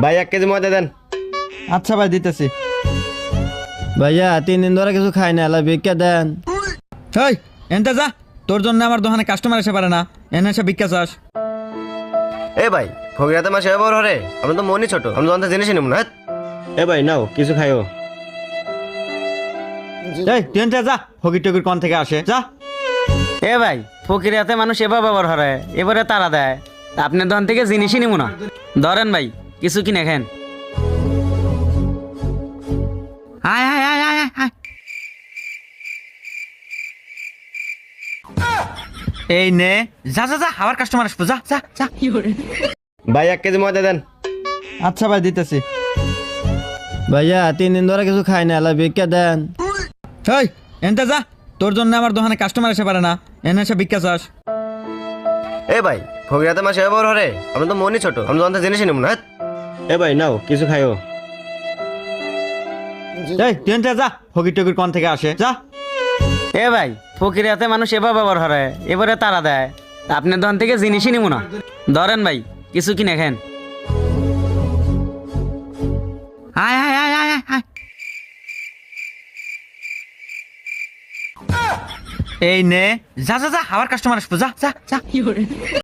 ভাই 1 কেজি ময়দা দেন। আচ্ছা ভাই দিতেছি। ভাইয়া 3 দিন ধরে কিছু খাই না, এলা ভিক্ষা দেন। এই এনতে যা, তোর জন্য আমার দোকানে কাস্টমার এসে পারে না, এনে এসে ভিক্ষা চাস। এ ভাই ফকিরাতে মাসে ব্যবহার হরে, আমি তো মনই ছোট, আমি তো জিনিসই নিব না। এ ভাই নাও কিছু খাইও। এই তুই এনতে যা, ফকির টকির কোন থেকে আসে যা। এ ভাই ফকির হাতে মানুষ এবার ব্যবহার করে, এবারে তারা দেয়, আপনার দোকান থেকে জিনিসই নিব না। ধরেন ভাই কিছু কিনে খান। আয় আয় আয় আয় আয়। এই নে, যা যা যা, আবার কাস্টমার আসবো, যা যা যা। ভাই 1 কেজি ময়দা দেন। আচ্ছা ভাই দিতেছি। ভাইয়া 3 দিন ধরে কিছু খাই না, এলা ভিক্ষা দেন। এই এনতে যা, তোর জন্য আমার দোকানে কাস্টমার এসে পারে না, এনে এসে ভিক্ষা চাস। এ ভাই ফকিরাতে মাসে ব্যবহার হরে, আমি তো মনই ছোট, আমি তো জিনিসই নিব না। এ ভাই নাও কিছু খাইও। এই তুই এনতে যা, ফকির টকির কোন থেকে আসে যা। এ ভাই ফকির হাতে মানুষ এবার ব্যবহার করে, এবারে তারা দেয়, আপনার দোকান থেকে জিনিসই নিব না। ধরেন ভাই কিছু কিনে খান। আয় আয় আয় আয় আয়। এই নে, যা যা যা, আবার কাস্টমার আসবো, যা যা যা।